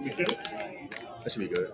That should be good.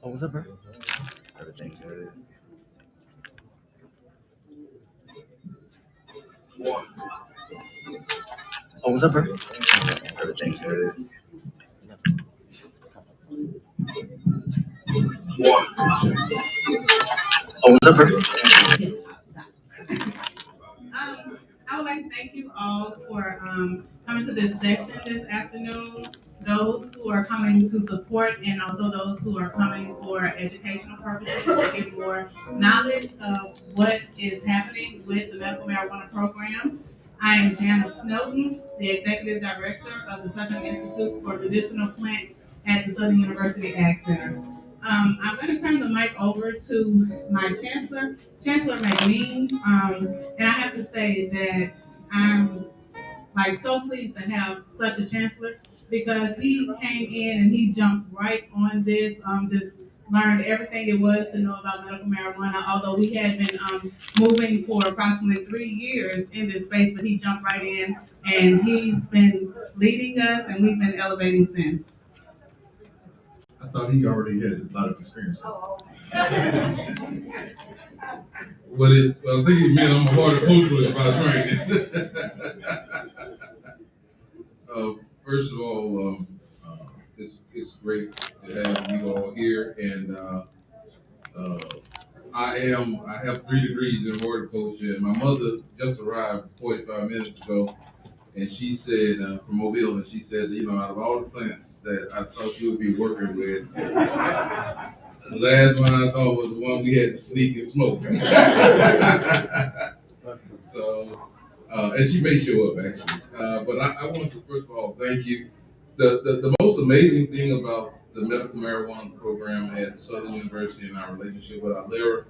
Oh, what's up, bro? Everything good. Oh, what's up, bro? Everything good. Oh, what's up, bro? I would like to thank you all for coming to this session this afternoon. Those who are coming to support and also those who are coming for educational purposes to get more knowledge of what is happening with the medical marijuana program. I am Janice Snowden, the Executive Director of the Southern Institute for Medicinal Plants at the Southern University Ag Center. I'm going to turn the mic over to my Chancellor, Chancellor McMeans, and I have to say that I'm like so pleased to have such a chancellor because he came in and he jumped right on this. Just learned everything it was to know about medical marijuana. Although we had been moving for approximately 3 years in this space, but he jumped right in and he's been leading us, and we've been elevating since. I thought he already had a lot of experience. Well, I think he meant I'm a horticulturalist by training. First of all, it's great to have you all here, and I have 3 degrees in horticulture, and my mother just arrived 45 minutes ago, and she said from Mobile, and she said, out of all the plants that I thought you would be working with, the last one I thought was the one we had to sneak and smoke. So, and she may show up actually. But I want to first of all thank you. The most amazing thing about the medical marijuana program at Southern University and our relationship with Alera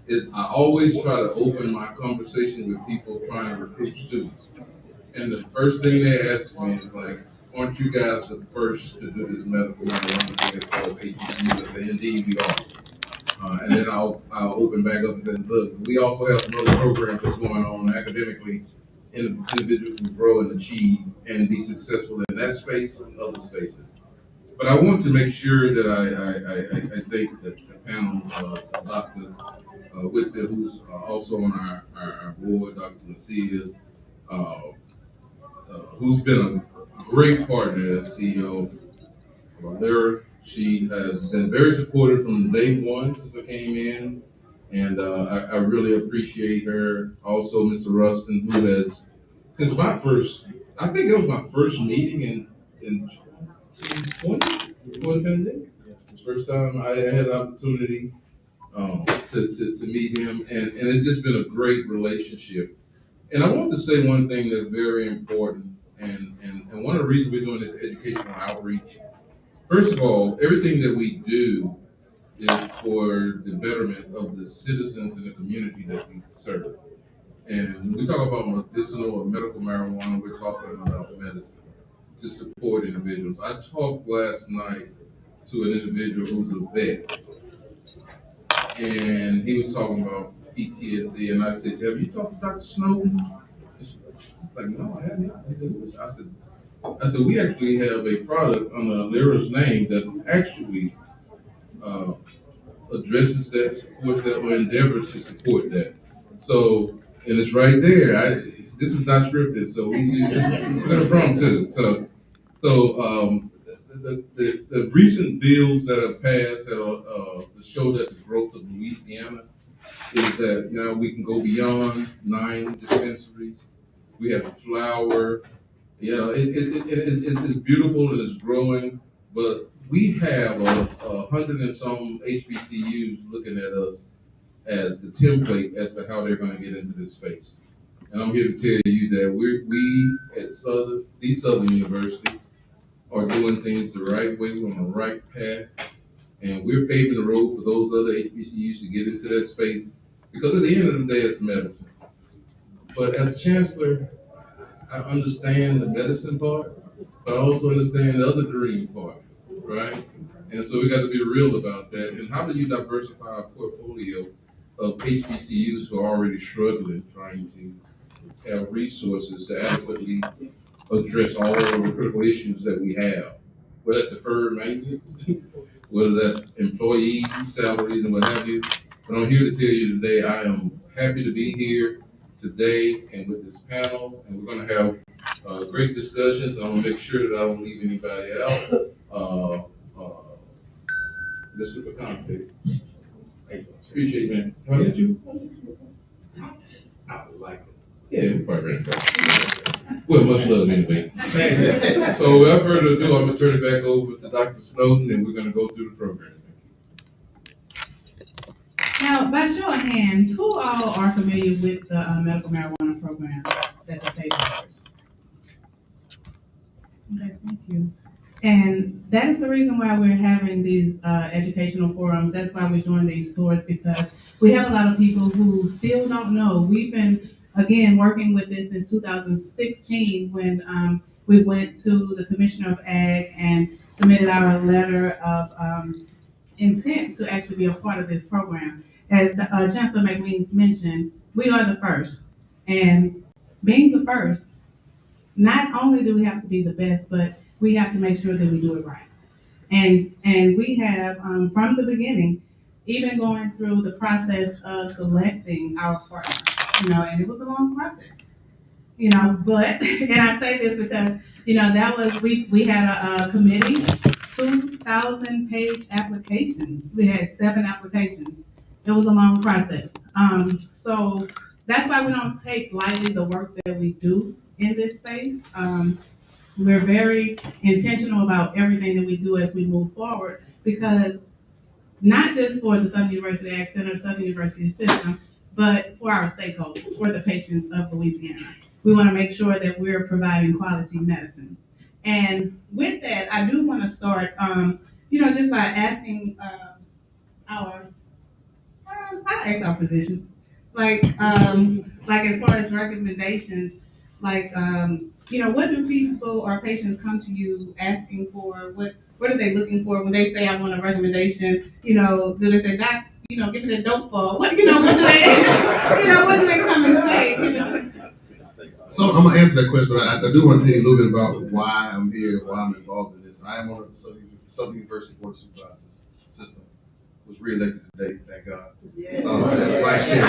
is I always try to open my conversation with people trying to recruit students. And the first thing they ask me is like, aren't you guys the first to do this medical marijuana thing as far as HBCUs? I say, indeed we are. And then I'll open back up and say, look, we also have some other programs that's going on academically in individuals who grow and achieve and be successful in that space and other spaces. But I want to make sure that I thank the panel, Dr. Whitfield, who's also on our board, Dr. Macias, who's been a great partner as CEO of Alera. She has been very supportive from day one since I came in, and I really appreciate her. Also, Mr. Rustin, who has, since my first, I think that was my first meeting in 2020 before the pandemic. First time I had the opportunity to meet him, and it's just been a great relationship. And I want to say one thing that's very important, and one of the reasons we're doing this educational outreach. First of all, everything that we do is for the betterment of the citizens in the community that we serve. And when we talk about medicinal or medical marijuana, we're talking about medicine to support individuals. I talked last night to an individual who's a vet, and he was talking about PTSD, and I said, have you talked to Dr. Snowden? She's like, no, I haven't. I said, we actually have a product under Alera's name that actually addresses that, supports that, or endeavors to support that. So, and it's right there. This is not scripted, so it's been a prompt too. So the recent bills that have passed that show that the growth of Louisiana is that now we can go beyond 9 dispensaries. We have a flower. It's beautiful and it's growing, but we have 100 and some HBCUs looking at us as the template as to how they're going to get into this space. And I'm here to tell you that we at Southern University are doing things the right way. We're on the right path, and we're paving the road for those other HBCUs to get into that space. Because at the end of the day, it's medicine. But as chancellor, I understand the medicine part, but I also understand the other dream part, right? And so we got to be real about that. And how do you diversify our portfolio of HBCUs who are already struggling, trying to have resources to adequately address all of the critical issues that we have, whether that's deferred maintenance, whether that's employee salaries and what have you. But I'm here to tell you today, I am happy to be here today and with this panel, and we're going to have great discussions. I'm going to make sure that I don't leave anybody out. Mr. McConaughey, appreciate it, man. How did you? I like it. Yeah, we probably ran it. Well, much love anyway. So without further ado, I'm going to turn it back over to Dr. Snowden, and we're going to go through the program. Now, by show of hands, who all are familiar with the medical marijuana program that the state offers? Okay, thank you. And that is the reason why we're having these educational forums. That's why we're doing these tours, because we have a lot of people who still don't know. We've been, again, working with this since 2016 when we went to the Commissioner of Ag and submitted our letter of intent to actually be a part of this program. As Chancellor McWeens mentioned, we are the first. And being the first, not only do we have to be the best, but we have to make sure that we do it right. And we have, from the beginning, even going through the process of selecting our partner, and it was a long process, but, and I say this because, that was, we had a committee, 2,000 page applications. We had 7 applications. It was a long process. So that's why we don't take lightly the work that we do in this space. We're very intentional about everything that we do as we move forward, because not just for the Southern University Ag Center, Southern University system, but for our stakeholders, for the patients of Louisiana. We want to make sure that we're providing quality medicine. And with that, I do want to start, just by asking I'll ask our physician, like as far as recommendations, what do people or patients come to you asking for? What are they looking for when they say I want a recommendation? Do they say, Doc, give me the dope ball? What do they, what do they come and say? So I'm gonna answer that question, but I do want to tell you a little bit about why I'm here, why I'm involved in this. I am on the Southern University Board of Supervisors system. Was reelected today, thank God. As vice chair.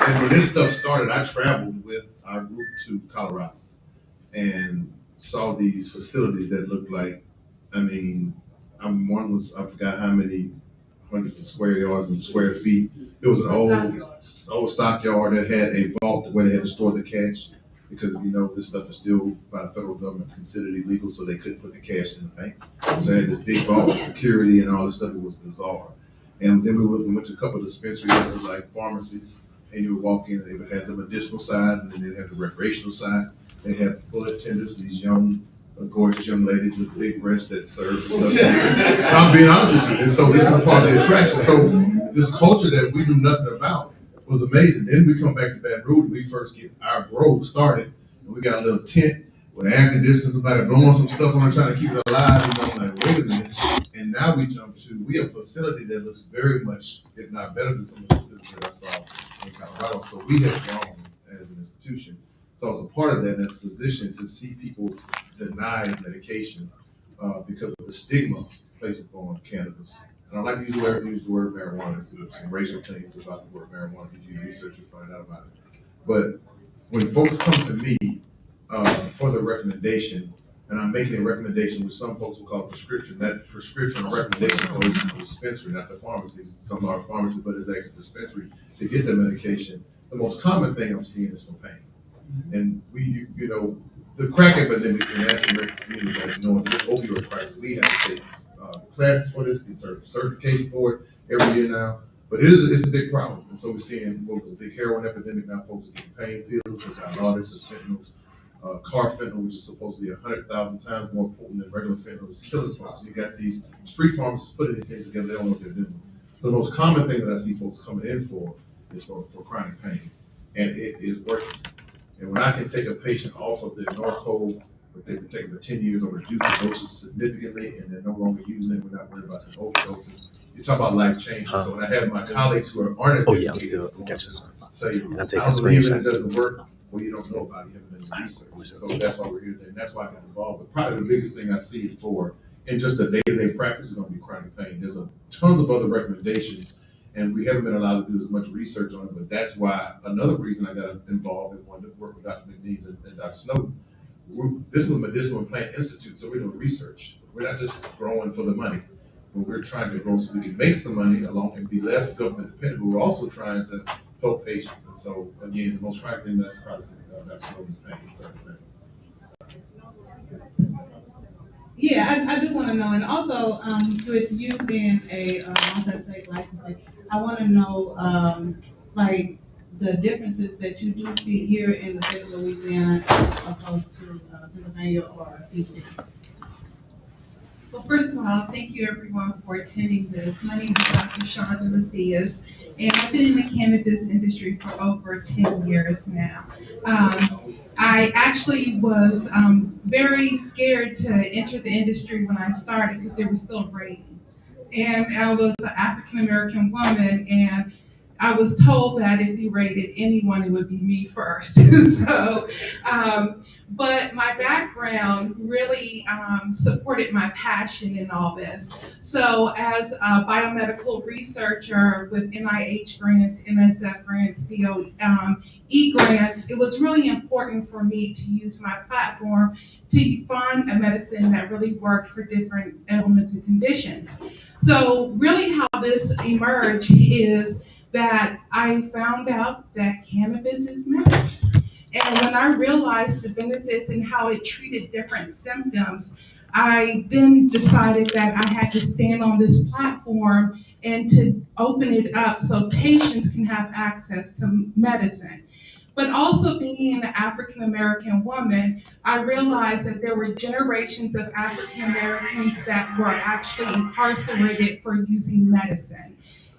And when this stuff started, I traveled with our group to Colorado and saw these facilities that looked like, I forgot how many hundreds of square yards and square feet. It was an old stockyard that had a vault where they had to store the cash, because this stuff is still by the federal government considered illegal, so they couldn't put the cash in the bank. So they had this big vault with security and all this stuff. It was bizarre. And then we went to a couple of dispensaries that were like pharmacies, and you would walk in and they would have the medicinal side, and then they'd have the recreational side. They have bud tenders, these young, gorgeous young ladies with big breasts that serve and stuff. I'm being honest with you. And so this is part of the attraction. So this culture that we knew nothing about was amazing. Then we come back to Baton Rouge, and we first get our growth started, and we got a little tent with air conditioning, somebody blowing some stuff on it, trying to keep it alive. I'm like, wait a minute. And now we have a facility that looks very much, if not better than some of the facilities that I saw in Colorado. So we have grown as an institution. So I was a part of that, and as a physician, to see people deny medication because of the stigma placed upon cannabis. And I like to use the word marijuana instead of some racial things about the word marijuana. If you do research, you'll find out about it. But when folks come to me for the recommendation, and I'm making a recommendation, which some folks will call a prescription, that prescription or recommendation goes to the dispensary, not the pharmacy. Some are pharmacy, but it's actually dispensary to get the medication. The most common thing I'm seeing is for pain. And the crack epidemic in the African community, guys, knowing this opioid crisis, we have to take classes for this, get certification for it every year now. But it's a big problem. And so we're seeing what was a big heroin epidemic. Now folks are getting pain pills. There's got all this is fentanyl. Carfentanyl, which is supposed to be 100,000 times more potent than regular fentanyl, is killing folks. You got these street pharmacists putting these things together. They don't know what they're doing. So the most common thing that I see folks coming in for is for chronic pain. And it is working. And when I can take a patient off of their Norco, which they've been taking for 10 years, or reduce the doses significantly, and they're no longer using it, we're not worried about the overdoses. You talk about life changes. So when I have my colleagues who aren't as educated, say, I don't believe it doesn't work, well, you don't know about it, you haven't done research. So that's why we're here today, and that's why I got involved. But probably the biggest thing I see it for, in just the day-to-day practice, is gonna be chronic pain. There's tons of other recommendations, and we haven't been allowed to do as much research on it, but that's why, another reason I got involved and wanted to work with Dr. McNeese and Dr. Snowden. This is a medicinal plant institute, so we're doing research. We're not just growing for the money, but we're trying to grow so we can make some money along and be less government dependent, but we're also trying to help patients. And so, again, the most chronic thing that's probably Dr. Snowden's pain. Yeah, I do want to know, and also with you being a multi-state licensee, I want to know like the differences that you do see here in the state of Louisiana opposed to Pennsylvania or DC. Well, first of all, thank you everyone for attending this. My name is Dr. Shonda Macias, and I've been in the cannabis industry for over 10 years now. I actually was very scared to enter the industry when I started because there was still rating. And I was an African American woman, and I was told that if you rated anyone, it would be me first. So, but my background really supported my passion in all this. So as a biomedical researcher with NIH grants, NSF grants, DOE grants, it was really important for me to use my platform to find a medicine that really worked for different ailments and conditions. So really how this emerged is that I found out that cannabis is medicine. And when I realized the benefits and how it treated different symptoms, I then decided that I had to stand on this platform and to open it up so patients can have access to medicine. But also being an African American woman, I realized that there were generations of African Americans that were actually incarcerated for using medicine.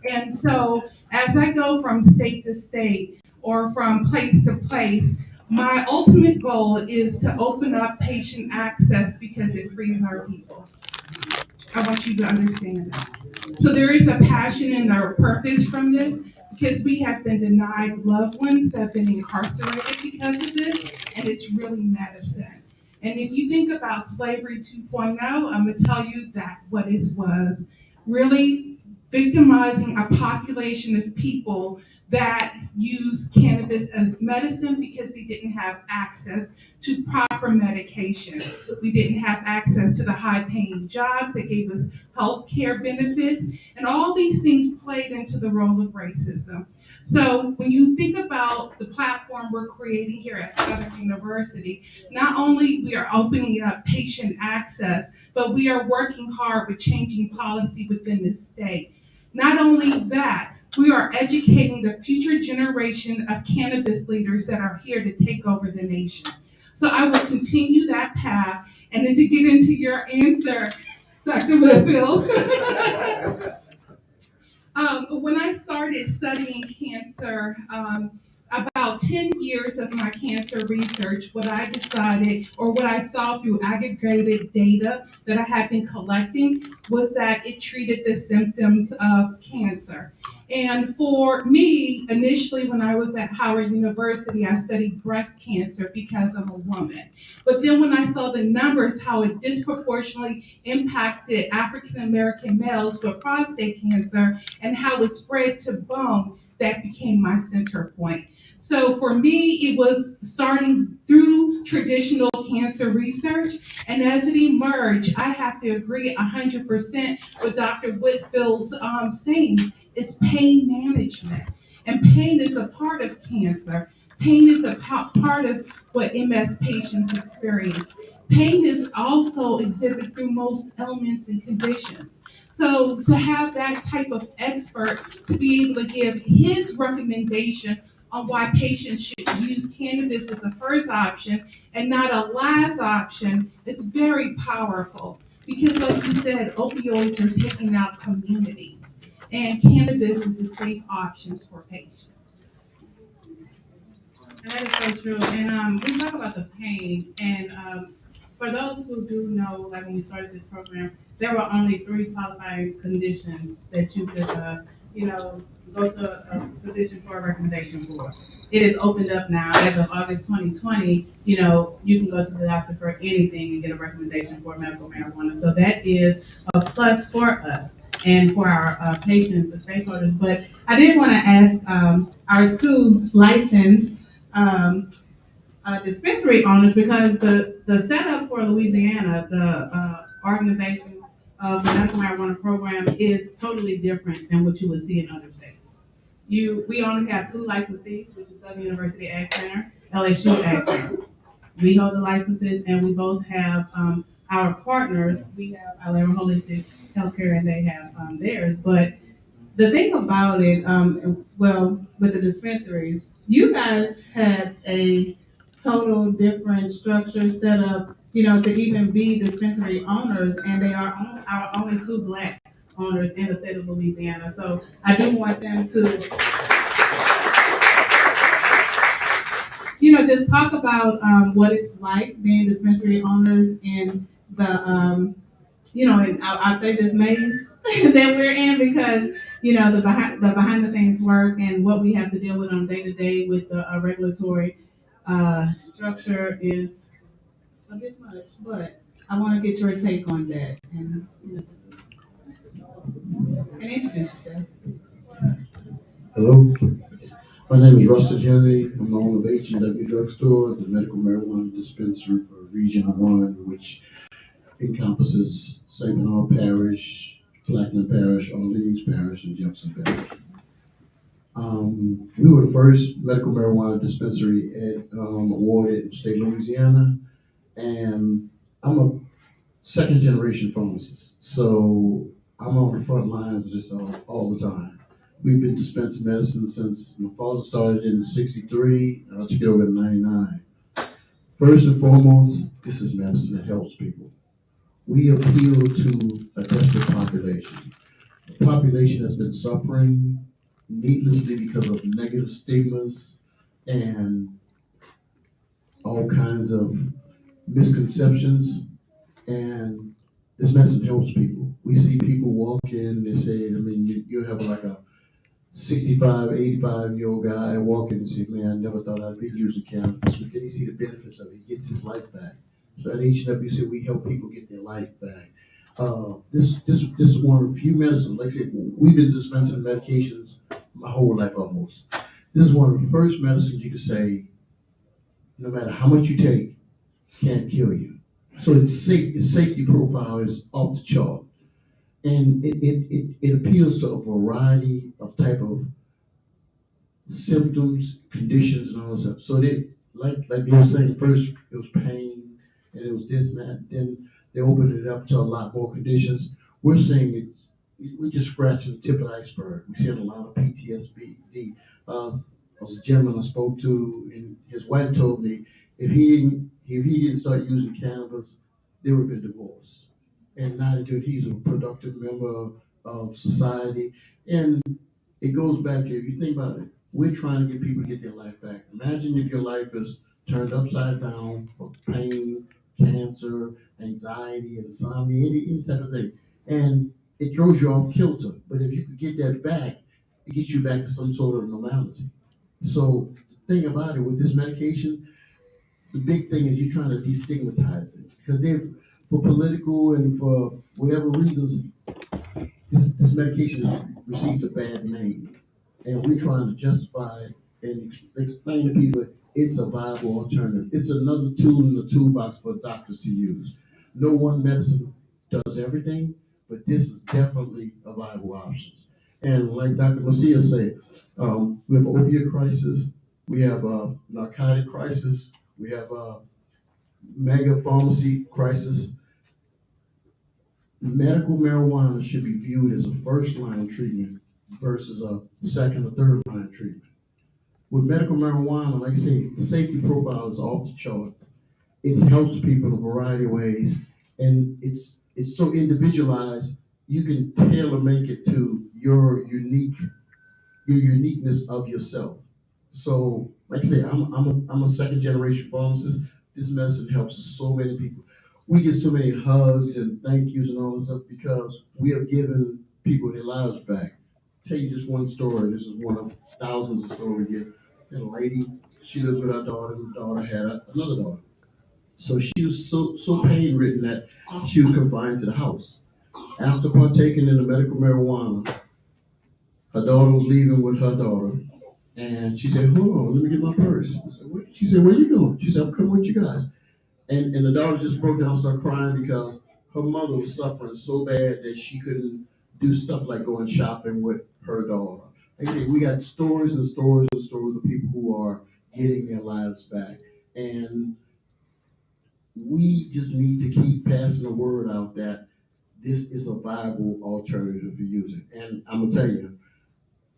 And so as I go from state to state or from place to place, my ultimate goal is to open up patient access because it frees our people. I want you to understand that. So there is a passion and a purpose from this because we have been denied loved ones that have been incarcerated because of this, and it's really medicine. And if you think about slavery 2.0, I'm gonna tell you that what it was really victimizing a population of people that use cannabis as medicine because they didn't have access to proper medication. We didn't have access to the high-paying jobs that gave us health care benefits, and all these things played into the role of racism. So when you think about the platform we're creating here at Southern University, not only we are opening up patient access, but we are working hard with changing policy within the state. Not only that, we are educating the future generation of cannabis leaders that are here to take over the nation. So I will continue that path. And then to get into your answer, Dr. Whitfield, when I started studying cancer, about 10 years of my cancer research, what I decided or what I saw through aggregated data that I had been collecting was that it treated the symptoms of cancer. And for me, initially when I was at Howard University, I studied breast cancer because I'm a woman. But then when I saw the numbers, how it disproportionately impacted African American males with prostate cancer and how it spread to bone, that became my center point. So for me, it was starting through traditional cancer research, and as it emerged, I have to agree 100% with Dr. Whitfield's saying, is pain management. And pain is a part of cancer. Pain is a part of what MS patients experience. Pain is also exhibited through most ailments and conditions. So to have that type of expert to be able to give his recommendation on why patients should use cannabis as a first option and not a last option is very powerful. Because like you said, opioids are taking out communities and cannabis is a safe option for patients. And that is so true. And we talk about the pain. And for those who do know, like when we started this program, there were only three qualifying conditions that you could, you know, go to a physician for a recommendation for. It is opened up now as of August 2020. You know, you can go to the doctor for anything and get a recommendation for medical marijuana. So that is a plus for us and for our patients, the stakeholders. But I did want to ask our two licensed dispensary owners because the setup for Louisiana, the organization of the medical marijuana program is totally different than what you would see in other states. We only have two licensees, which is Southern University Ag Center, LSU Ag Center. We hold the licenses, and we both have our partners. We have Alera Holistic Healthcare, and they have theirs. But the thing about it, well, with the dispensaries, you guys had a total different structure set up, you know, to even be dispensary owners, and they are our only two black owners in the state of Louisiana. So I do want them to, you know, just talk about what it's like being dispensary owners in the you know, and I'll say this maze that we're in because, you know, the behind the scenes work and what we have to deal with on day to day with the regulatory structure is a bit much. But I want to get your take on that and, you know, and introduce yourself. Hello, my name is Rustin Henry. I'm the owner of H&W Drugstore, the medical marijuana dispensary for Region 1, which encompasses Sabinal Parish, Plaquemine Parish, Orleans Parish, and Jefferson Parish. We were the first medical marijuana dispensary awarded in the state of Louisiana, and I'm a second generation pharmacist, so I'm on the front lines of this all the time. We've been dispensing medicine since my father started in '63, and I took it over in '99. First and foremost, this is medicine that helps people. We appeal to a desperate population, a population that's been suffering needlessly because of negative stigmas and all kinds of misconceptions. And this medicine helps people. We see people walk in, they say, I mean, you have like a 65, 85-year-old guy walk in and say, man, I never thought I'd be using cannabis. But then he see the benefits of it. He gets his life back. So at HWC, we help people get their life back. This is one of the few medicines, like I said, we've been dispensing medications my whole life almost. This is one of the first medicines you can say, no matter how much you take, can't kill you. So it's safe. Its safety profile is off the chart, and it appeals to a variety of type of symptoms, conditions, and all that stuff. So they like they were saying first it was pain and it was this and that. Then they opened it up to a lot more conditions. We're saying we're just scratching the tip of the iceberg. We're seeing a lot of PTSD. There was a gentleman I spoke to, and his wife told me if he didn't start using cannabis, they would have been divorced. And now that he's a productive member of society, and it goes back to if you think about it, we're trying to get people to get their life back. Imagine if your life is turned upside down for pain, cancer, anxiety, insomnia, any type of thing, and it throws you off kilter. But if you could get that back, it gets you back to some sort of normality. So the thing about it with this medication, the big thing is you're trying to destigmatize it because they've, for political and for whatever reasons, this medication has received a bad name, and we're trying to justify and explain to people it's a viable alternative. It's another tool in the toolbox for doctors to use. No one medicine does everything, but this is definitely a viable option. And like Dr. Macia said, we have opioid crisis, we have a narcotic crisis, we have a mega pharmacy crisis. medical marijuana should be viewed as a first line treatment versus a second or third line treatment. With medical marijuana, like I say, the safety profile is off the chart. It helps people in a variety of ways, and it's so individualized. You can tailor make it to your uniqueness of yourself. So, like I say, I'm a second generation pharmacist. This medicine helps so many people. We get so many hugs and thank yous and all this stuff because we have given people their lives back. Tell you just one story. This is one of thousands of stories we get. And a lady, she lives with her daughter, and the daughter had another daughter. So she was so pain ridden that she was confined to the house. After partaking in the medical marijuana, her daughter was leaving with her daughter, and she said, "Hold on, let me get my purse." She said, "Where you going?" She said, "I'm coming with you guys." And the daughter just broke down, and started crying because her mother was suffering so bad that she couldn't do stuff like going shopping with her daughter. Again, we got stories and stories and stories of people who are getting their lives back, and we just need to keep passing the word out that this is a viable alternative for using. And I'm gonna tell you,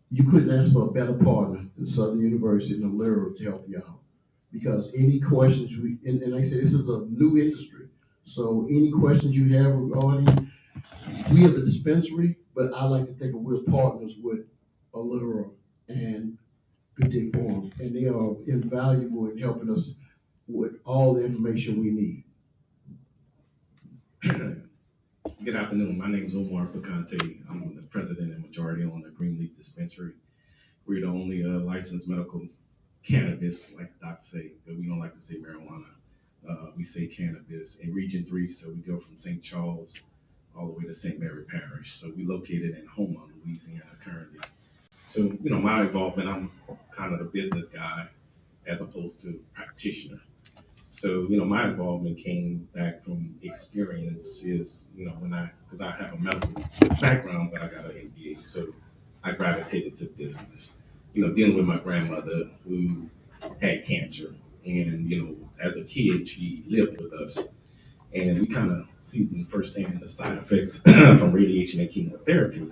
you couldn't ask for a better partner than Southern University and the Lyra to help you out. Because any questions and like I said, this is a new industry. So any questions you have regarding, we have a dispensary, but I like to think of we're partners with Allura and Good Day Forum, and they are invaluable in helping us with all the information we need. Good afternoon. My name is Omar Picante. I'm the president and majority owner of Greenleaf Dispensary. We're the only licensed medical cannabis, like the doctor say, but we don't like to say marijuana. We say cannabis in Region 3, so we go from St. Charles all the way to St. Mary Parish. So we located in Houma, Louisiana currently. So, my involvement, I'm kind of the business guy as opposed to practitioner. So, my involvement came back from experiences, because I have a medical background, but I got an MBA. So I gravitated to business, dealing with my grandmother who had cancer. And, as a kid, she lived with us. And we kind of see firsthand the side effects from radiation and chemotherapy.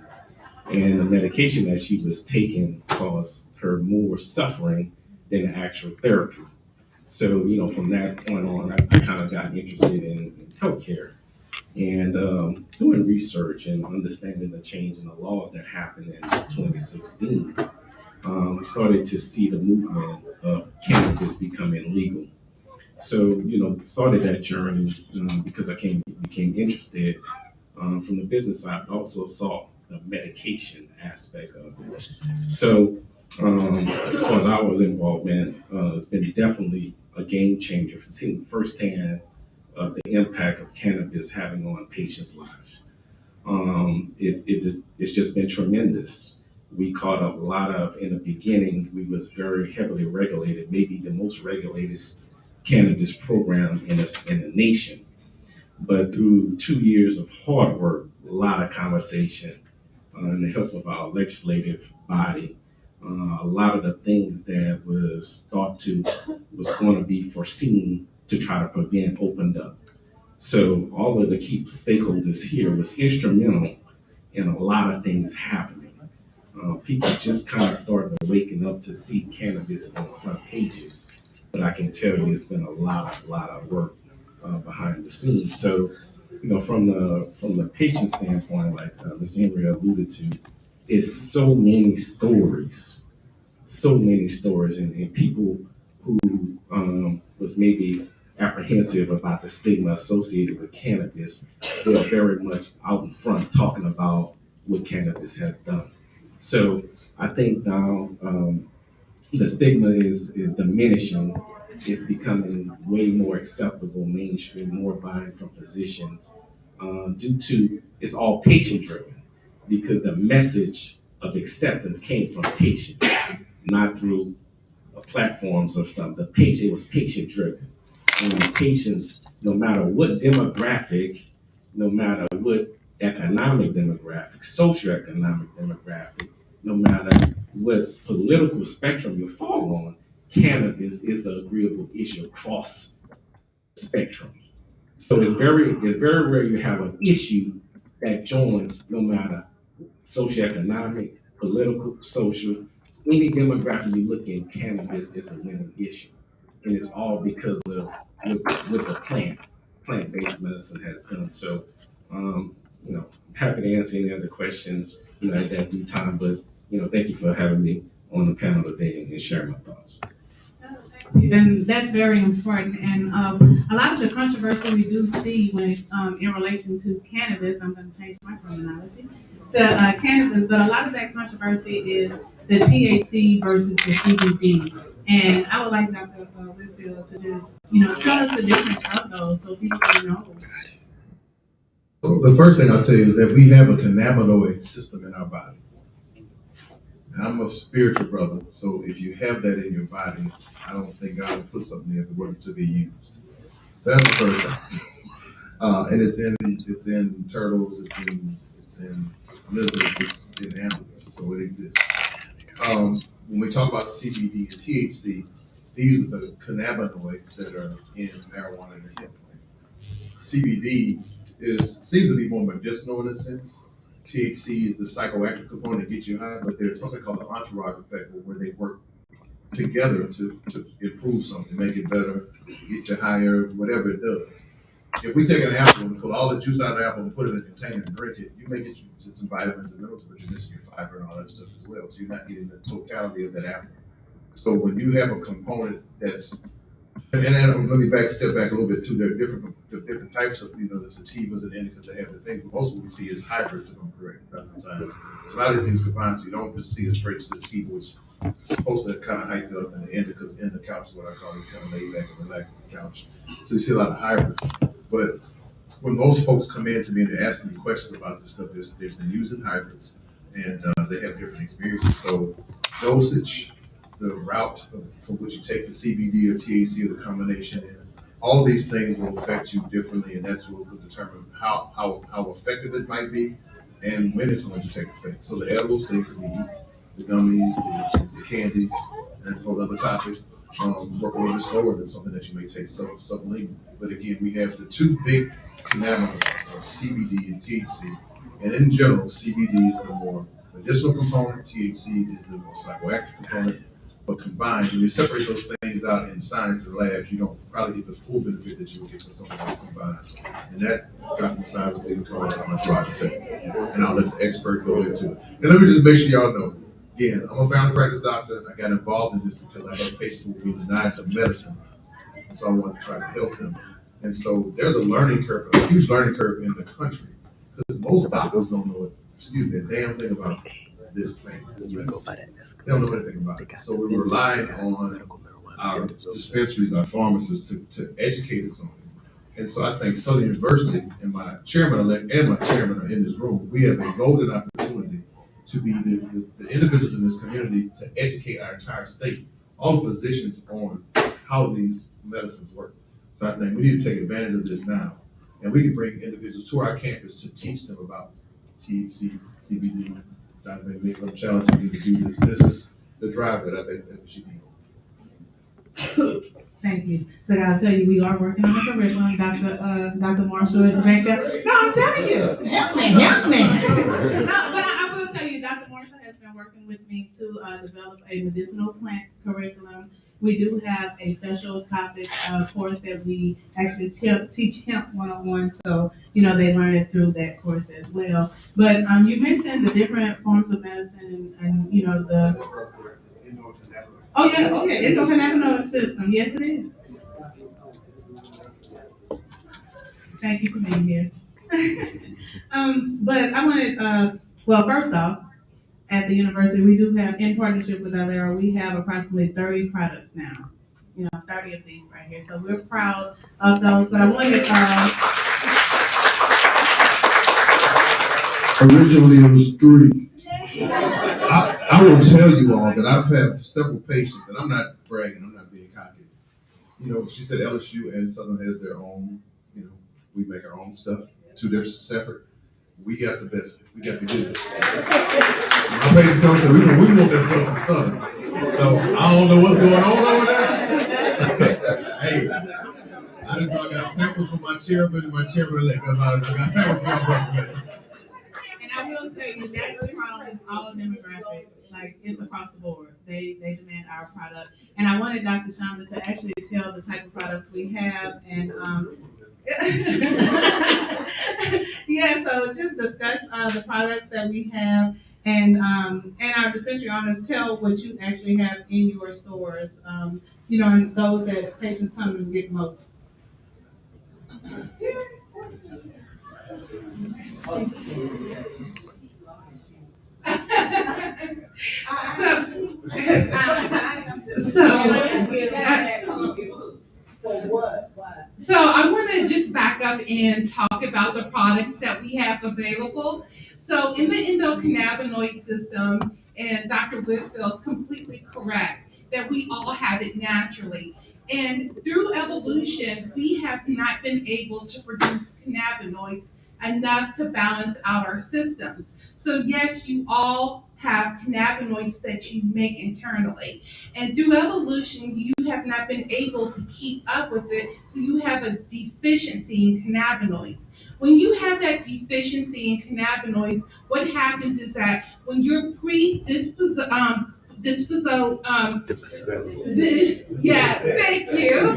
And the medication that she was taking caused her more suffering than the actual therapy. So, from that point on, I kind of got interested in healthcare and doing research and understanding the change in the laws that happened in 2016. We started to see the movement of cannabis becoming legal. So, started that journey because became interested from the business side, but also saw the medication aspect of it. So, as far as our involvement, it's been definitely a game changer for seeing firsthand the impact of cannabis having on patients' lives. It's just been tremendous. We caught up a lot of, in the beginning, we was very heavily regulated, maybe the most regulated cannabis program in the nation. But through 2 years of hard work, a lot of conversation, and the help of our legislative body, a lot of the things that was going to be foreseen to try to prevent opened up. So all of the key stakeholders here was instrumental in a lot of things happening. People just kind of started waking up to see cannabis on front pages, but I can tell you it's been a lot of work behind the scenes. So, from the patient standpoint, like Mr. Henry alluded to, it's so many stories, and people who was maybe apprehensive about the stigma associated with cannabis, they're very much out in front talking about what cannabis has done. So I think now the stigma is diminishing. It's becoming way more acceptable, mainstream, more buying from physicians, due to it's all patient driven because the message of acceptance came from patients, not through platforms or stuff. It was patient driven. And the patients, no matter what demographic, no matter what economic demographic, socioeconomic demographic, no matter what political spectrum you fall on, cannabis is an agreeable issue across the spectrum. So it's very rare you have an issue that joins no matter socioeconomic, political, social, any demographic you look in, cannabis is a winning issue. And it's all because of with the plant-based medicine has done. So, you know, I'm happy to answer any other questions, you know, at that due time. But, you know, thank you for having me on the panel today and sharing my thoughts. And that's very important. And a lot of the controversy we do see when in relation to cannabis, I'm going to change my terminology to cannabis, but a lot of that controversy is the THC versus the CBD. And I would like Dr. Whitfield to just, tell us the difference of those so people can know. So the first thing I'll tell you is that we have a cannabinoid system in our body. I'm a spiritual brother, so if you have that in your body, I don't think God will put something there for it to be used. So that's the first thing. And it's in turtles, it's in lizards, it's in animals, so it exists. When we talk about CBD and THC, these are the cannabinoids that are in marijuana and hemp. CBD seems to be more medicinal in a sense. THC is the psychoactive component that gets you high, but there's something called the entourage effect where they work together to improve something, make it better, get you higher, whatever it does. If we take an apple and pull all the juice out of the apple and put it in a container and drink it, you may get you some vitamins and minerals, but you're missing your fiber and all that stuff as well. So you're not getting the totality of that apple. So when you have a component that's and then let me step back a little bit too. There are different types of, the sativas and indicas that have the things, but most of what we see is hybrids, if I'm correct, Dr. Science. So a lot of these things combined, so you don't just see a straight sativa, which is supposed to kind of hike up, and the indicas in the couch is what I call it, kind of laid back and relaxed on the couch. So you see a lot of hybrids. But when most folks come in to me and they're asking me questions about this stuff, they've been using hybrids, and they have different experiences. So dosage, the route from which you take the CBD or THC or the combination, and all these things will affect you differently, and that's what will determine how effective it might be and when it's going to take effect. So the edibles, things that we eat, the gummies, the candies, that's a whole other topic. Work a little bit slower than something that you may take sublingually. But again, we have the two big cannabinoids, CBD and THC. And in general, CBD is the more medicinal component, THC is the more psychoactive component. But combined, when you separate those things out in science and labs, you don't probably get the full benefit that you would get from something else combined. And that, Dr. Science, is what we call an entourage effect. And I'll let the expert go into it. And let me just make sure y'all know, again, I'm a family practice doctor. I got involved in this because I had patients who were being denied some medicine. And so I wanted to try to help them. And so there's a learning curve, a huge learning curve in the country. Because most doctors don't know a damn thing about this plant, this medicine. They don't know anything about it. So we rely on our dispensaries, our pharmacists to educate us on it. And so I think Southern University and my chairman-elect and my chairman are in this room. We have a golden opportunity to be the individuals in this community to educate our entire state, all the physicians on how these medicines work. So I think we need to take advantage of this now. And we can bring individuals to our campus to teach them about THC, CBD. Dr. McNeil, I'm challenging you to do this. This is the drive that I think that we should be on. Thank you. So I'll tell you, we are working on the curriculum. Dr. Marshall is back there. No, I'm telling you. Help me. No, but I will tell you, Dr. Marshall has been working with me to develop a medicinal plants curriculum. We do have a special topic course that we actually teach hemp 101. So, they learn it through that course as well. But you mentioned the different forms of medicine and the... Oh, yeah, okay, endocannabinoid system. Yes, it is. Thank you for being here. But I wanted, first off, at the university, we do have, in partnership with Alera, we have approximately 30 products now. 30 of these right here. So we're proud of those. But I wanted, originally it was 3. I will tell you all that I've had several patients, and I'm not bragging, I'm not being cocky. She said LSU and Southern has their own, we make our own stuff, 2 different separate. We got the best, we got the good. My patients come and say, we want that stuff from Southern. So I don't know what's going on over there. Hey, I just got samples from my chairman and my chairman-elect. I got samples from my brother. tell you that's from all demographics. Like it's across the board. They demand our product. And I wanted Dr. Shonda to actually tell the type of products we have and yeah, so just discuss the products that we have and our dispensary owners tell what you actually have in your stores, and those that patients come and get most. So I want to just back up and talk about the products that we have available. So in the endocannabinoid system, and Dr. Whitfield's completely correct that we all have it naturally. And through evolution, we have not been able to produce cannabinoids enough to balance out our systems. So yes, you all have cannabinoids that you make internally. And through evolution, you have not been able to keep up with it, so you have a deficiency in cannabinoids. When you have that deficiency in cannabinoids, what happens is that when you're predisposed, yes, thank you,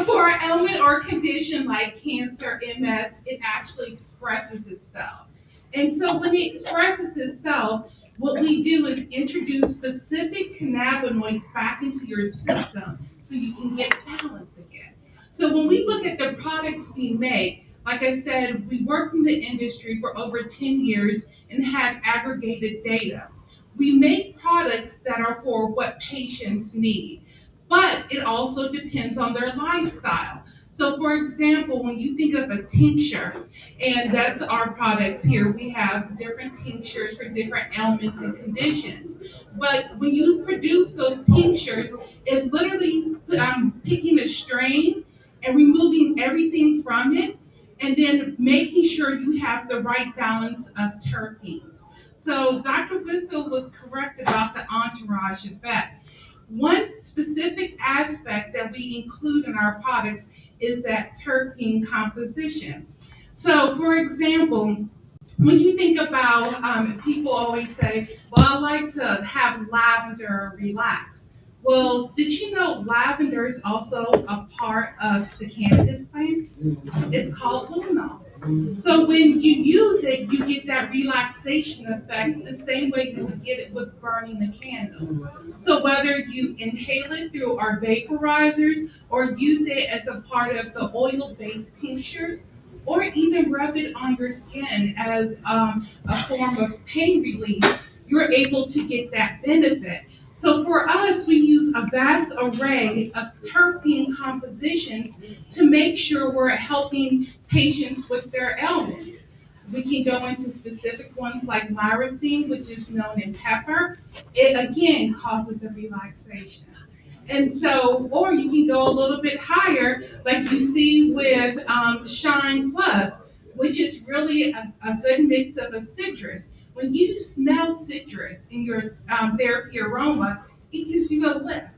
for an ailment or condition like cancer, MS, it actually expresses itself. And so when it expresses itself, what we do is introduce specific cannabinoids back into your system so you can get balance again. So when we look at the products we make, like I said, we worked in the industry for over 10 years and had aggregated data. We make products that are for what patients need, but it also depends on their lifestyle. So for example, when you think of a tincture, and that's our products here. We have different tinctures for different ailments and conditions. But when you produce those tinctures, it's literally picking a strain and removing everything from it, and then making sure you have the right balance of terpenes. So Dr. Whitfield was correct about the entourage effect. One specific aspect that we include in our products is that terpene composition. So, for example, when you think about, people always say, well, I like to have lavender relax. Well, did you know lavender is also a part of the cannabis plant? It's called luminol. So when you use it, you get that relaxation effect the same way you would get it with burning the candle. So whether you inhale it through our vaporizers or use it as a part of the oil-based tinctures, or even rub it on your skin as a form of pain relief, you're able to get that benefit. So for us, we use a vast array of terpene compositions to make sure we're helping patients with their ailments. We can go into specific ones like myrcene, which is known in pepper. It again causes a relaxation. And so, or you can go a little bit higher, like you see with Shine Plus, which is really a good mix of a citrus. When you smell citrus in your therapy aroma, it gives you a lift.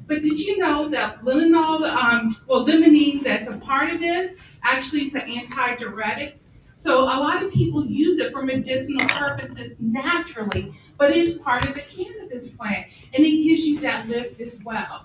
But did you know that limonene, limonene that's a part of this actually is an antidiuretic? So a lot of people use it for medicinal purposes naturally, but it's part of the cannabis plant, and it gives you that lift as well.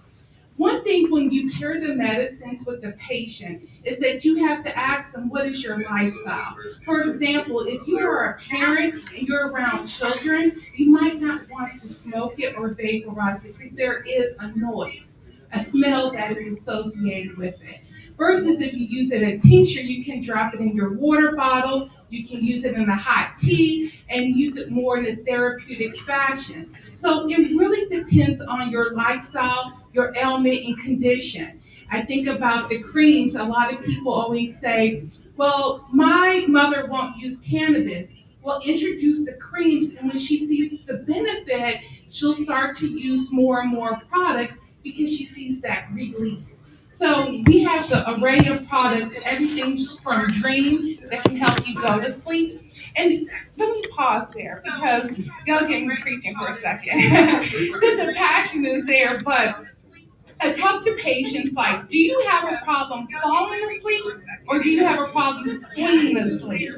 One thing when you pair the medicines with the patient is that you have to ask them, what is your lifestyle? For example, if you are a parent and you're around children, you might not want to smoke it or vaporize it because there is a noise, a smell that is associated with it. Versus if you use it in tincture, you can drop it in your water bottle, you can use it in a hot tea, and use it more in a therapeutic fashion. So it really depends on your lifestyle, your ailment and condition. I think about the creams. A lot of people always say, well, my mother won't use cannabis. Well, introduce the creams, and when she sees the benefit, she'll start to use more and more products because she sees that relief. So we have the array of products, everything from dreams that can help you go to sleep. And let me pause there because y'all get me preaching for a second. The passion is there, but I talk to patients like, do you have a problem falling asleep or do you have a problem staying asleep?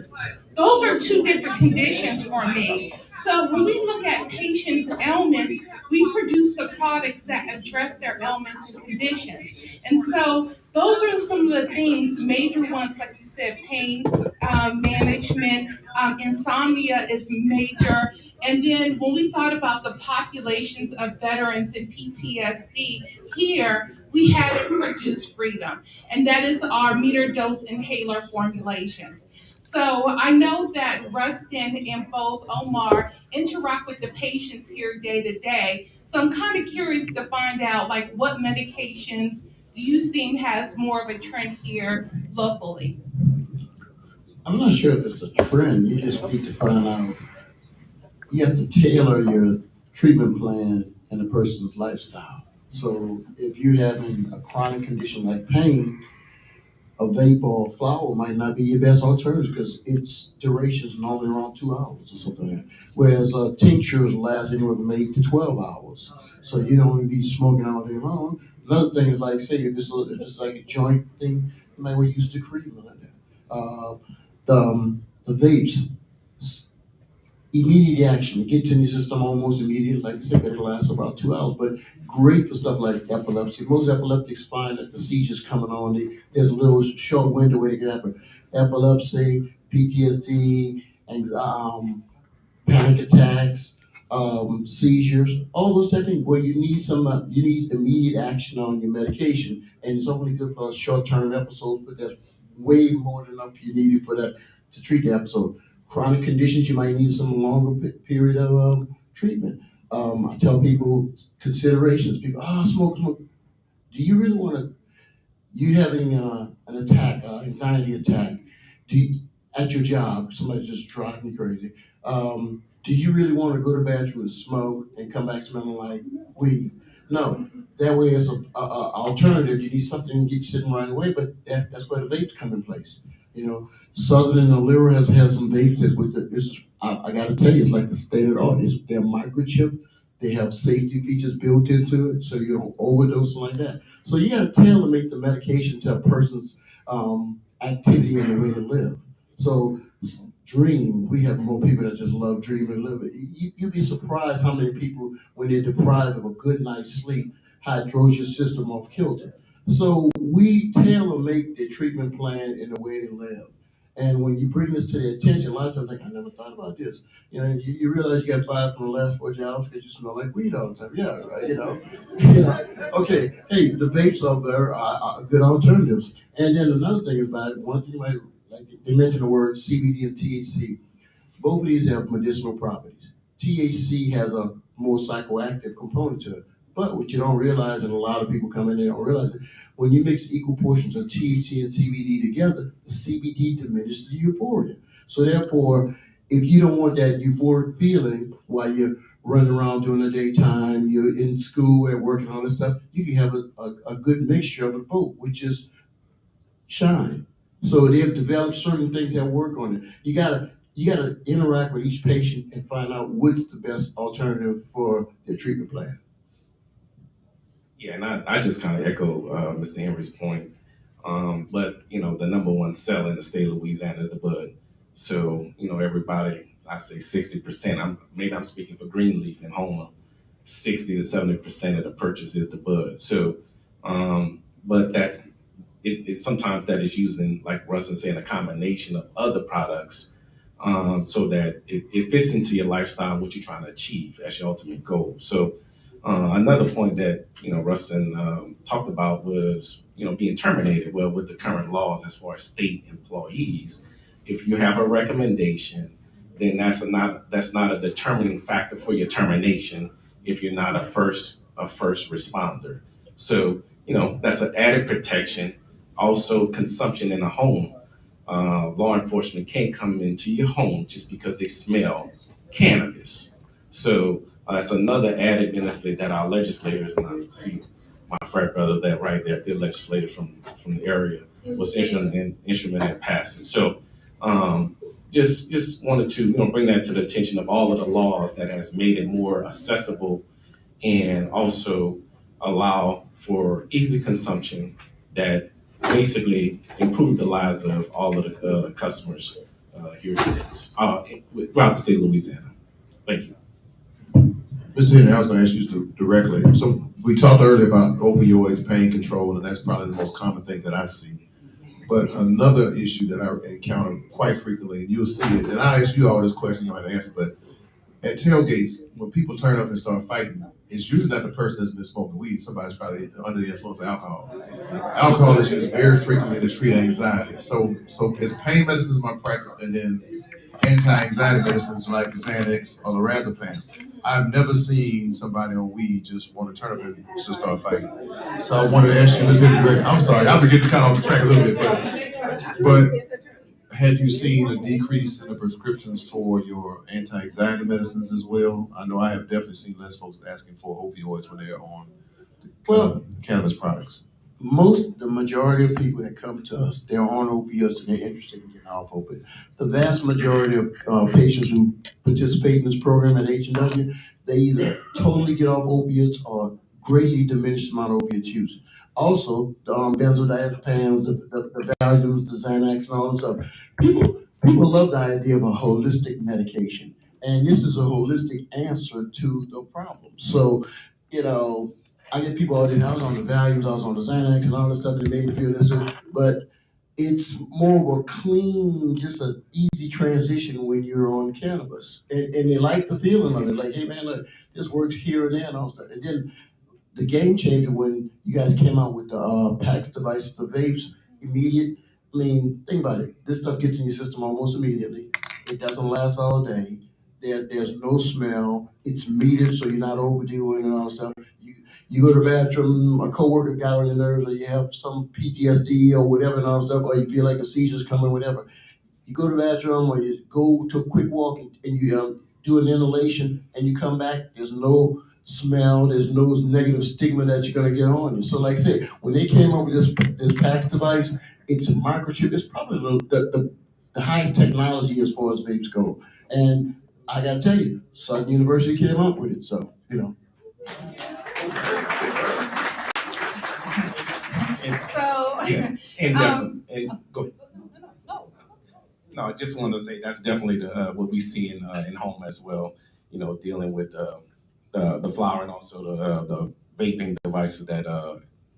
Those are two different conditions for me. So when we look at patients' ailments, we produce the products that address their ailments and conditions. And so those are some of the things, major ones, like you said, pain management, insomnia is major. And then when we thought about the populations of veterans and PTSD, here we had it produce freedom, and that is our meter dose inhaler formulations. So I know that Rustin and both Omar interact with the patients here day to day. So I'm kind of curious to find out, like, what medications do you seem has more of a trend here locally? I'm not sure if it's a trend. You just need to find out. You have to tailor your treatment plan in a person's lifestyle. So if you're having a chronic condition like pain, a vape or a flower might not be your best alternative because its duration is normally around 2 hours or something like that. Whereas tinctures last anywhere from 8 to 12 hours. So you don't want to be smoking all day long. Another thing is like, say, if it's like a joint thing, you might want to use the cream like that. The vapes, immediate action. It gets in your system almost immediately. Like I said, it lasts about 2 hours, but great for stuff like epilepsy. Most epileptics find that the seizures coming on, there's a little short window where they can happen. Epilepsy, PTSD, anxiety, panic attacks, seizures, all those type of things where you need immediate action on your medication, and it's only good for short-term episodes, but that's way more than enough you need for that to treat the episode. Chronic conditions, you might need some longer period of treatment. I tell people considerations. People, smoke, smoke. Do you really want to you having an attack, anxiety attack, do you, at your job, somebody just driving you crazy. Do you really want to go to the bathroom and smoke and come back smelling like weed? No. That way, as an alternative, you need something to get you sitting right away, but that's where the vapes come in place. You know, Southern and Allura has some vapes that's with this. I got to tell you, it's like the state of the art. They're microchip. They have safety features built into it, so you don't overdose like that. So you got to tailor make the medication to a person's activity and the way they live. So dream, we have more people that just love dream and live it. You'd be surprised how many people, when they're deprived of a good night's sleep, how it throws your system off kilter. So we tailor make the treatment plan in the way they live. And when you bring this to their attention, a lot of times like, I never thought about this. You know, you realize you got fired from the last 4 jobs because you smell like weed all the time. Yeah, right. Okay. Hey, the vapes are very good alternatives. And then another thing about it, one thing you might like, they mentioned the word CBD and THC. Both of these have medicinal properties. THC has a more psychoactive component to it. But what you don't realize, and a lot of people come in there and don't realize it, when you mix equal portions of THC and CBD together, the CBD diminishes the euphoria. So therefore, if you don't want that euphoric feeling while you're running around during the daytime, you're in school, at work, and all this stuff, you can have a good mixture of it both, which is shine. So they have developed certain things that work on it. You gotta interact with each patient and find out what's the best alternative for their treatment plan. Yeah, and I just kind of echo Mr. Henry's point. But the number one seller in the state of Louisiana is the bud. So everybody, I say 60%. I'm speaking for Greenleaf and Homer. 60 to 70% of the purchase is the bud. So, but that's it. Sometimes that is using, like Rustin saying, a combination of other products, so that it fits into your lifestyle, what you're trying to achieve as your ultimate goal. So another point that Rustin talked about was being terminated. Well, with the current laws as far as state employees, if you have a recommendation, then that's not a determining factor for your termination if you're not a first responder. So that's an added protection. Also, consumption in a home. Law enforcement can't come into your home just because they smell cannabis. So that's another added benefit that our legislators, and I see my frat brother that right there, good legislator from the area, was instrument in passing. So just wanted to bring that to the attention of all of the laws that has made it more accessible and also allow for easy consumption that basically improve the lives of all of the customers here today, throughout the state of Louisiana. Thank you. Mr. Henry, I was gonna ask you directly. So we talked earlier about opioids, pain control, and that's probably the most common thing that I see. But another issue that I encounter quite frequently, and you'll see it, and I ask you all this question, you might answer, but at tailgates, when people turn up and start fighting, it's usually not the person that's been smoking weed. Somebody's probably under the influence of alcohol. Alcohol is used very frequently to treat anxiety. So it's pain medicine is my practice, and then anti-anxiety medicines like Xanax or lorazepam. I've never seen somebody on weed just want to turn up and just start fighting. So I wanted to ask you, Mr. Greg, I'm sorry, I've been getting kind of off the track a little bit, but have you seen a decrease in the prescriptions for your anti-anxiety medicines as well? I know I have definitely seen less folks asking for opioids when they're on cannabis products. The majority of people that come to us, they're on opioids and they're interested in getting off opioids. The vast majority of patients who participate in this program at H&W, they either totally get off opiates or greatly diminish the amount of opiates use. Also, the benzodiazepines, the Valiums, the Xanax, and all that stuff. People love the idea of a holistic medication, and this is a holistic answer to the problem. So, you know, I get people all day. I was on the Valiums, I was on the Xanax, and all this stuff, and it made me feel this way. But it's more of a clean, just an easy transition when you're on cannabis, and they like the feeling of it. Like, hey man, look, this works here and there and all stuff. And then the game changer when you guys came out with the PAX devices, the vapes, immediate. I mean, think about it. This stuff gets in your system almost immediately. It doesn't last all day. There's no smell. It's metered, so you're not overdoing and all that stuff. You go to the bathroom, a coworker got on your nerves, or you have some PTSD or whatever and all that stuff, or you feel like a seizure's coming, whatever. You go to the bathroom or you go to a quick walk and you do an inhalation and you come back, there's no smell, there's no negative stigma that you're gonna get on you. So like I said, when they came up with this PAX device, it's a microchip, it's probably the highest technology as far as vapes go. And I gotta tell you, Southern University came up with it, so, you know. So, And, Um, and go ahead. No, I just wanted to say that's definitely what we see in home as well. You know, dealing with the flower and also the vaping devices that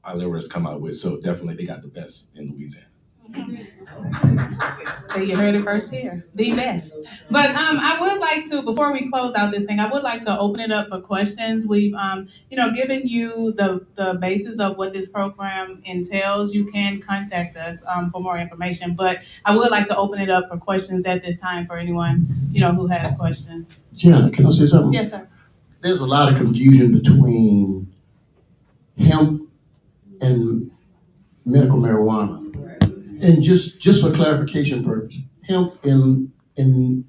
Ilera has come out with. So definitely they got the best in Louisiana. So you heard it first here, the best. But I would like to, before we close out this thing, I would like to open it up for questions. We've, given you the basis of what this program entails. You can contact us for more information. But I would like to open it up for questions at this time for anyone, who has questions. Gianna, can I say something? Yes, sir. There's a lot of confusion between hemp and medical marijuana. And just for clarification purposes, hemp in the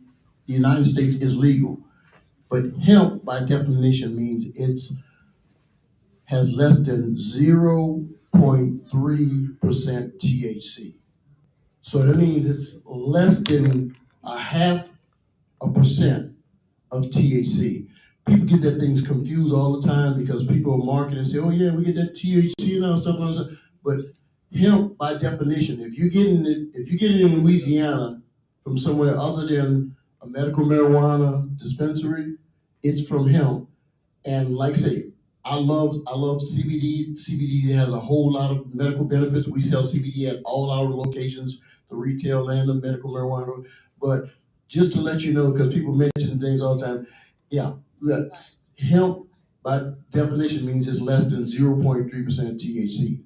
United States is legal, but hemp by definition means it's has less than 0.3% THC. So that means it's less than a half a percent of THC. People get that things confused all the time because people market and say, "Oh yeah, we get that THC and all stuff and all that." But hemp, by definition, if you're getting it in Louisiana from somewhere other than a medical marijuana dispensary, it's from hemp. And like I say, I love CBD. CBD has a whole lot of medical benefits. We sell CBD at all our locations, the retail and the medical marijuana. But just to let you know, because people mention things all the time, yeah, we got hemp by definition means it's less than 0.3% THC.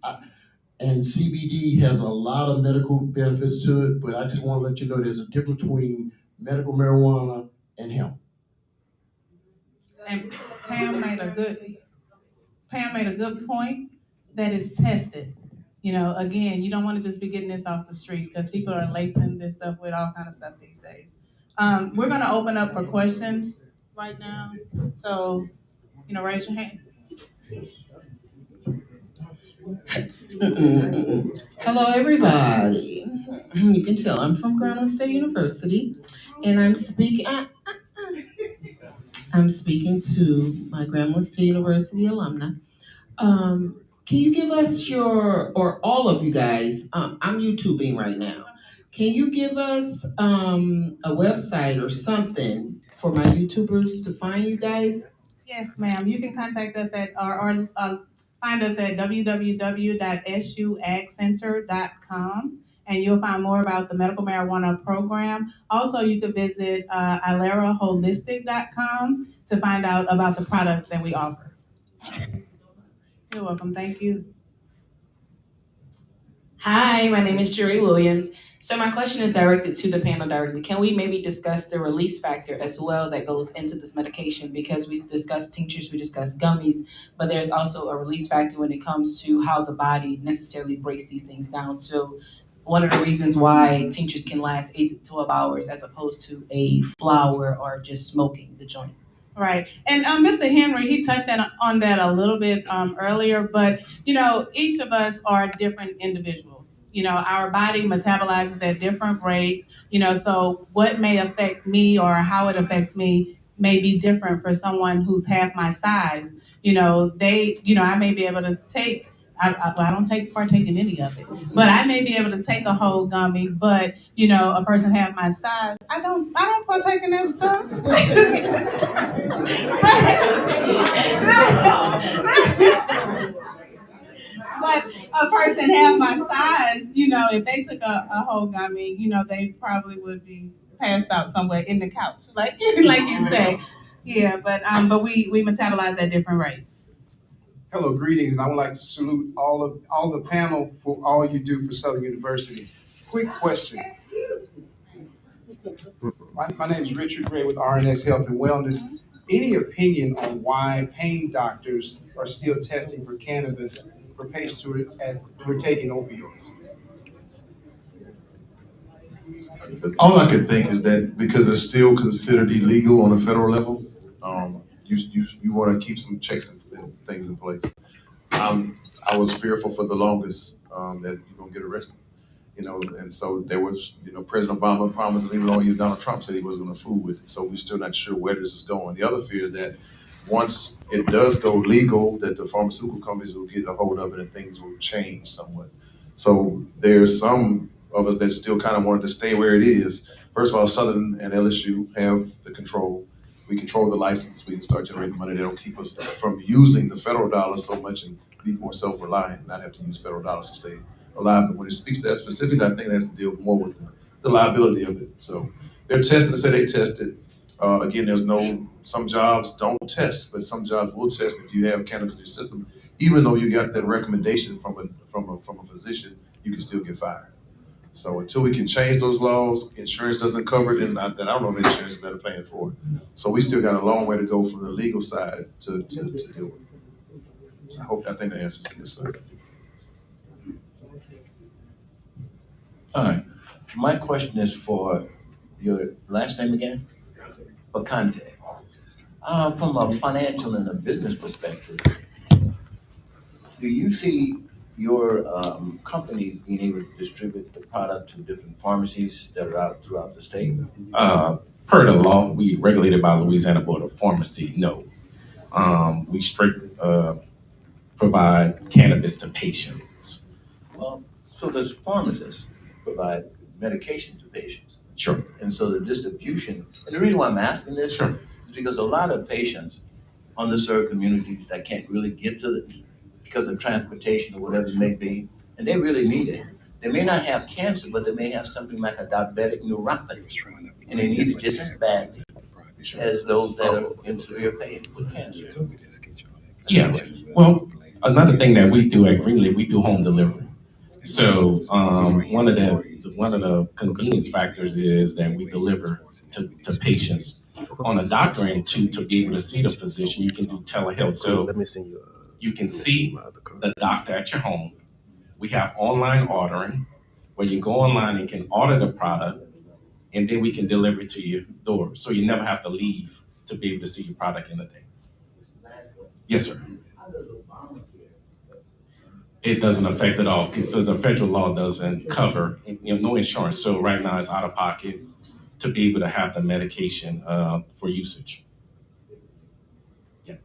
And CBD has a lot of medical benefits to it, but I just want to let you know there's a difference between medical marijuana and hemp. And Pam made a good point that is tested. Again, you don't want to just be getting this off the streets because people are lacing this stuff with all kind of stuff these days. We're going to open up for questions right now. So, raise your hand. Hello, everybody. You can tell I'm from Grambling State University, and I'm speaking. I'm speaking to my Grambling State University alumni. Can you give us or all of you guys? I'm YouTubing right now. Can you give us a website or something for my YouTubers to find you guys? Yes, ma'am. You can contact us at or find us at www.suagcenter.com, and you'll find more about the medical marijuana program. Also, you could visit ileraholistic.com to find out about the products that we offer. You're welcome. Thank you. Hi, my name is Jerry Williams. So my question is directed to the panel directly. Can we maybe discuss the release factor as well that goes into this medication? Because we discussed tinctures, we discussed gummies, but there's also a release factor when it comes to how the body necessarily breaks these things down. So one of the reasons why tinctures can last 8 to 12 hours as opposed to a flower or just smoking the joint. Right. And Mr. Henry, he touched on that a little bit earlier, but each of us are different individuals. Our body metabolizes at different rates, so what may affect me or how it affects me may be different for someone who's half my size. I may be able to take I don't partake in any of it, but I may be able to take a whole gummy. But a person half my size, I don't partake in that stuff. But a person half my size, if they took a whole gummy, they probably would be passed out somewhere in the couch, like like you say. Yeah, but we metabolize at different rates. Hello, greetings, and I would like to salute all the panel for all you do for Southern University. Quick question. My name is Richard Gray with RNS Health and Wellness. Any opinion on why pain doctors are still testing for cannabis for patients who are taking opioids? All I could think is that because it's still considered illegal on a federal level, you want to keep some checks and things in place. I was fearful for the longest that you're gonna get arrested, and so there was, President Obama promised to leave it on you. Donald Trump said he was gonna fool with it. So we're still not sure where this is going. The other fear is that once it does go legal, that the pharmaceutical companies will get a hold of it and things will change somewhat. So there's some of us that still kind of wanted to stay where it is. First of all, Southern and LSU have the control. We control the license. We can start generating money. That'll keep us from using the federal dollars so much and be more self-reliant, not have to use federal dollars to stay alive. But when it speaks to that specifically, I think it has to deal more with the liability of it. So they're testing to say they tested. Again, some jobs don't test, but some jobs will test if you have cannabis in your system. Even though you got that recommendation from a physician, you can still get fired. So until we can change those laws, insurance doesn't cover it, and I don't know of insurance that are paying for it. So we still got a long way to go from the legal side to deal with it. I think the answer is yes, sir. All right. My question is for your last name again? Bacante. From a financial and a business perspective, do you see your companies being able to distribute the product to different pharmacies that are out throughout the state? Per the law, we regulated by Louisiana Board of Pharmacy. No, we straight provide cannabis to patients. Well, so does pharmacists provide medication to patients? Sure. And so the distribution, and the reason why I'm asking this Sure. is because a lot of patients, underserved communities that can't really get to it because of transportation or whatever it may be, and they really need it. They may not have cancer, but they may have something like a diabetic neuropathy, and they need it just as badly as those that are in severe pain with cancer. Yeah. Well, another thing that we do at Greenleaf, we do home delivery. So one of the convenience factors is that we deliver to patients. On a doctor end, to be able to see the physician, you can do telehealth. So you can see the doctor at your home. We have online ordering where you go online and can order the product, and then we can deliver it to your door. So you never have to leave to be able to see your product in a day. Yes, sir. It doesn't affect at all because the federal law doesn't cover, no insurance. So right now it's out of pocket to be able to have the medication for usage. Yeah.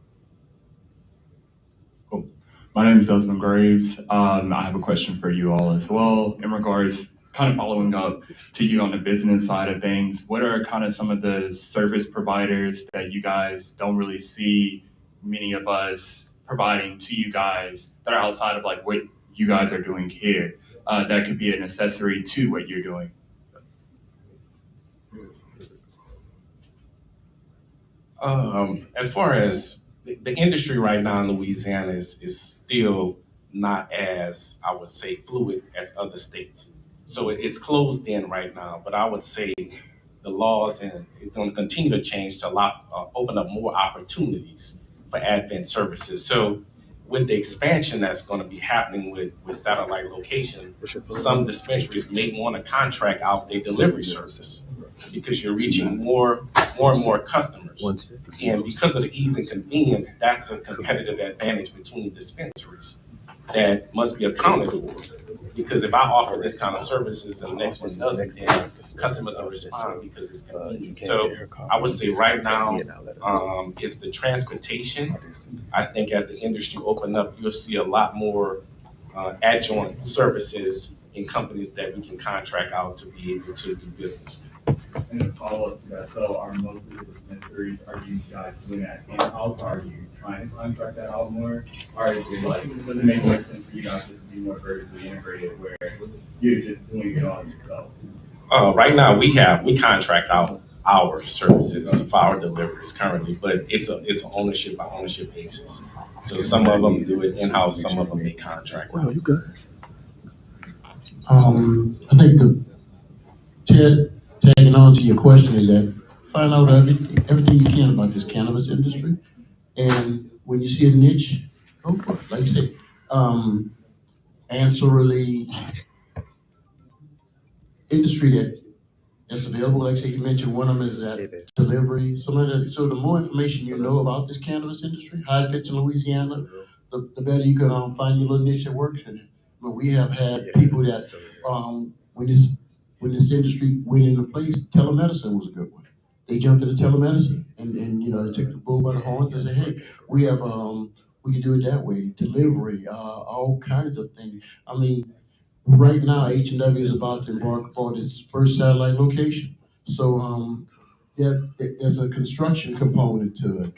Cool. My name is Desmond Graves. I have a question for you all as well in regards kind of following up to you on the business side of things, what are kind of some of the service providers that you guys don't really see many of us providing to you guys that are outside of like what you guys are doing here, that could be an accessory to what you're doing? As far as the industry right now in Louisiana is still not as, I would say, fluid as other states. So it's closed in right now, but I would say the laws and it's going to continue to change to open up more opportunities for advent services. So with the expansion that's going to be happening with satellite location, some dispensaries may want to contract out their delivery service because you're reaching more and more customers. And because of the ease and convenience, that's a competitive advantage between dispensaries that must be accounted for. Because if I offer this kind of services and the next one doesn't, then customers will respond because it's convenient. So I would say right now, it's the transportation. I think as the industry open up, you'll see a lot more adjoint services in companies that we can contract out to be able to do business. And a follow-up to that, so are most of the dispensaries, are you guys doing that in-house, or are you trying to contract that out more? Or is it like, does it make more sense for you guys just to be more vertically integrated where you're just doing it all yourself? Right now, we contract out our services for our deliveries currently, but it's an ownership by ownership basis. So some of them do it in-house, some of them they contract out. I think tagging on to your question is that find out everything you can about this cannabis industry. And when you see a niche, go for it. Like you say, ancillary industry that's available. Like say you mentioned one of them is that delivery. So the more information you know about this cannabis industry, how it fits in Louisiana, the better you can find your little niche that works in it. But we have had people that when this industry went into place, telemedicine was a good one. They jumped into telemedicine and they took the bull by the horns and said, hey, we have we can do it that way, delivery, all kinds of things. I mean, right now H&W is about to embark upon its first satellite location. So there's a construction component to it.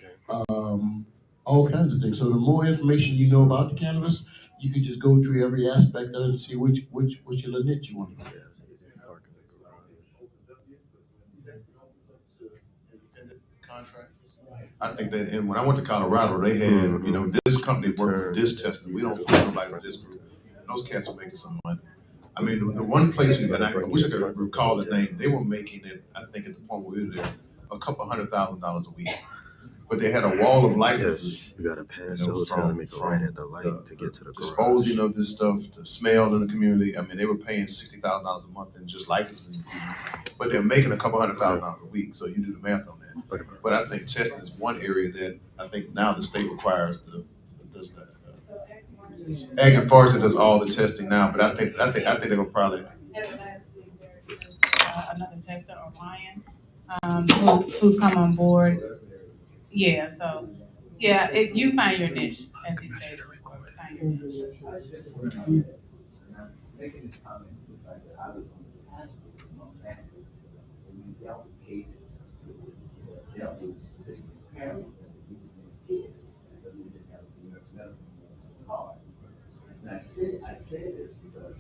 All kinds of things. So the more information you know about the cannabis, you can just go through every aspect of it and see which your little niche you want to do. Contractors. I think that, and when I went to Colorado, they had, this company worked with this testing. We don't find nobody with this group. Those cats are making some money. I mean, the one place that I wish I could recall the name, they were making it, I think at the point where we were there, a couple $100,000 a week. But they had a wall of licenses. You gotta pass the hotel and make a right at the light to get to the garage. Disposing of this stuff, the smell in the community. I mean, they were paying $60,000 a month in just licensing fees, but they're making a couple $100,000 a week. So you do the math on that. Okay. But I think testing is one area that I think now the state requires does that. Ag and Forestry does all the testing now, but I think they're gonna probably. Another tester, Orion, who's come on board. Yeah, so you find your niche, as he stated. Find your niche. I say this because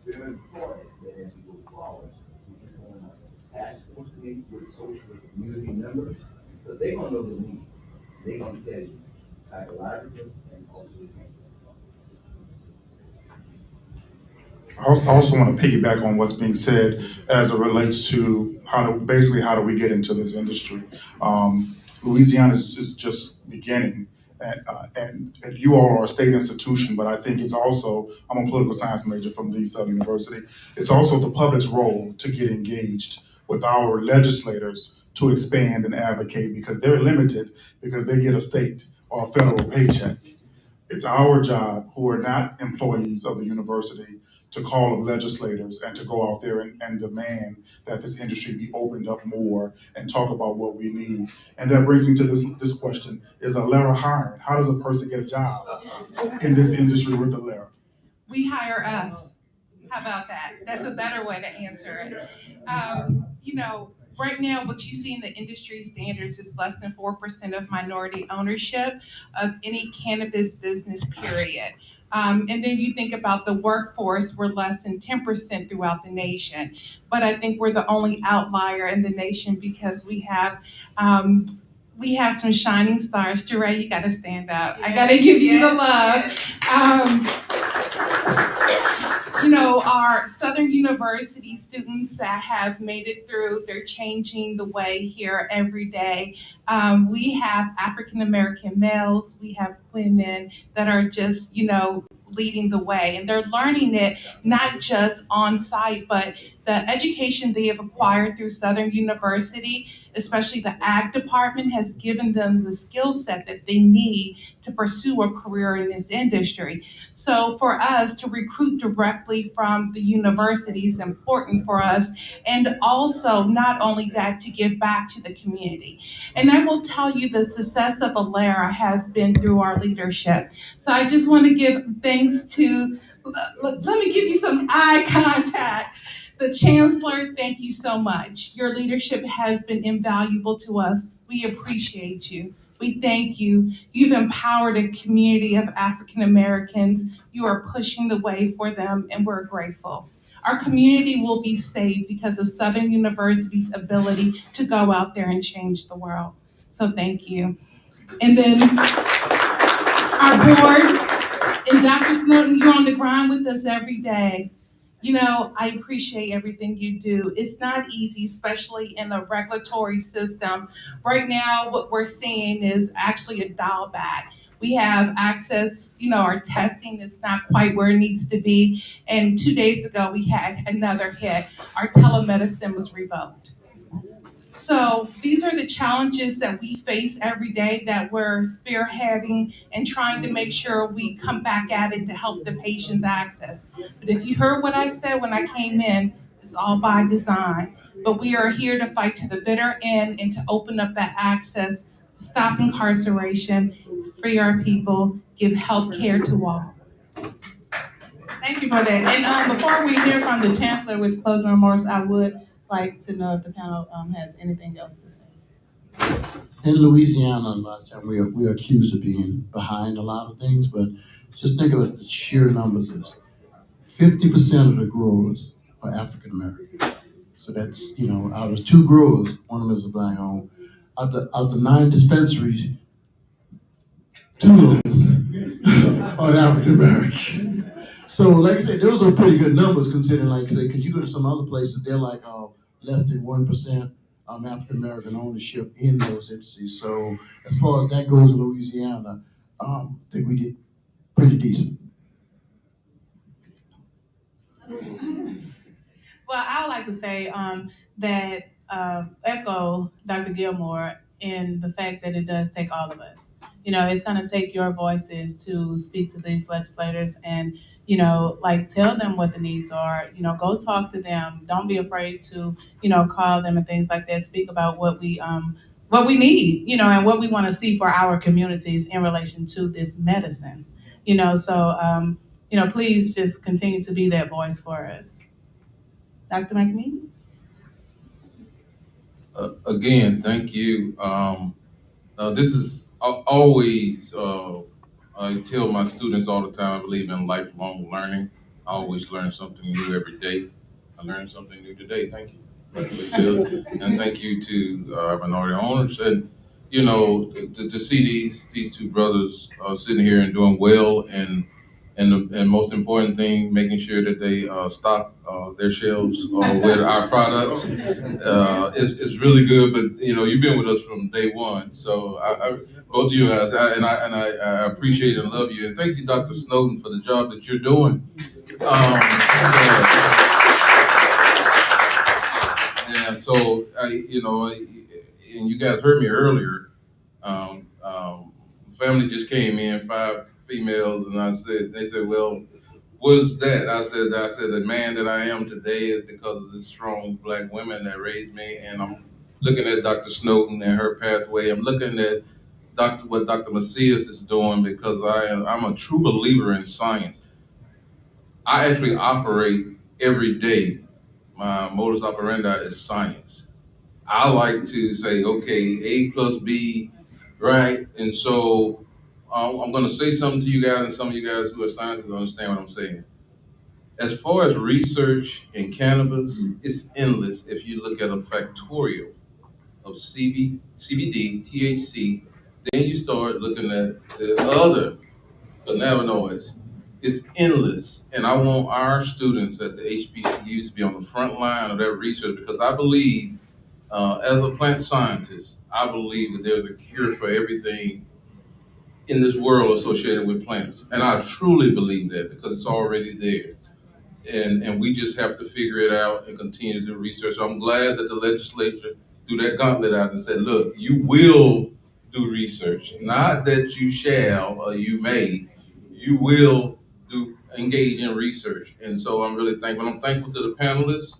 it's very important that as we go forward, we can form a task force meeting with social community members, because they're gonna know the need. They're gonna tell you psychological and also. I also want to piggyback on what's being said as it relates to how do we get into this industry. Louisiana is just beginning, and you all are a state institution, but I think it's also, I'm a political science major from the Southern University. It's also the public's role to get engaged with our legislators to expand and advocate, because they're limited because they get a state or a federal paycheck. It's our job, who are not employees of the university, to call up legislators and to go out there and demand that this industry be opened up more and talk about what we need. And that brings me to this question: is a LERA hiring? How does a person get a job in this industry with a LERA? We hire us. How about that? That's a better way to answer it. Right now, what you see in the industry standards is less than 4% of minority ownership of any cannabis business, period. And then you think about the workforce, we're less than 10% throughout the nation. But I think we're the only outlier in the nation because we have some shining stars. Jeray, you gotta stand up. I gotta give you the love. Our Southern University students that have made it through, they're changing the way here every day. We have African American males, we have women that are just, leading the way. And they're learning it not just on site, but the education they have acquired through Southern University, especially the ag department, has given them the skill set that they need to pursue a career in this industry. So for us to recruit directly from the university is important for us. And also, not only that, to give back to the community. And I will tell you the success of Alera has been through our leadership. So I just want to give thanks to, let me give you some eye contact. The Chancellor, thank you so much. Your leadership has been invaluable to us. We appreciate you. We thank you. You've empowered a community of African Americans. You are pushing the way for them, and we're grateful. Our community will be saved because of Southern University's ability to go out there and change the world. So thank you. And then our board, and Dr. Snowden, you're on the grind with us every day. I appreciate everything you do. It's not easy, especially in a regulatory system. Right now, what we're seeing is actually a dial back. We have access, our testing is not quite where it needs to be. And 2 days ago, we had another hit. Our telemedicine was revoked. So these are the challenges that we face every day that we're spearheading and trying to make sure we come back at it to help the patients access. But if you heard what I said when I came in, it's all by design. But we are here to fight to the bitter end and to open up that access, to stop incarceration, free our people, give health care to all. Thank you for that. And before we hear from the Chancellor with closing remarks, I would like to know if the panel has anything else to say. In Louisiana, a lot of times we are accused of being behind a lot of things, but just think of the sheer numbers is 50% of the growers are African American. So that's, out of 2 growers, one of them is a black owned. Of the 9 dispensaries, 2 of us are African American. So, like I said, those are pretty good numbers considering, like I said, because you go to some other places, they're like less than 1% African American ownership in those entities. So, as far as that goes in Louisiana, I think we did pretty decent. Well, I would like to say that echo Dr. Gilmore in the fact that it does take all of us. It's going to take your voices to speak to these legislators and, tell them what the needs are. Go talk to them. Don't be afraid to, call them and things like that. Speak about what we need, and what we want to see for our communities in relation to this medicine. Please just continue to be that voice for us. Dr. McNeese? Again, thank you. This is always, I tell my students all the time, I believe in lifelong learning. I always learn something new every day. I learned something new today. Thank you. And thank you to our minority owners. And, to see these 2 brothers sitting here and doing well, and most important thing, making sure that they stock their shelves with our products is really good. But you've been with us from day one, so both of you guys, I appreciate and love you, and thank you, Dr. Snowden, for the job that you're doing. So and you guys heard me earlier. Family just came in, 5 females, and they said, well, what's that? I said, the man that I am today is because of the strong Black women that raised me. And I'm looking at Dr. Snowden and her pathway. I'm looking at what Dr. Macias is doing because I'm a true believer in science. I actually operate every day. My modus operandi is science. I like to say, okay, A plus B, right? And so I'm going to say something to you guys, and some of you guys who are scientists understand what I'm saying. As far as research in cannabis, it's endless if you look at a factorial of CBD, THC, then you start looking at the other cannabinoids. It's endless. And I want our students at the HBCUs to be on the front line of that research because I believe, as a plant scientist, I believe that there's a cure for everything in this world associated with plants. And I truly believe that because it's already there. And we just have to figure it out and continue to do research. So I'm glad that the legislature threw that gauntlet out and said, look, you will do research, not that you shall or you may, you will engage in research. And so I'm really thankful. I'm thankful to the panelists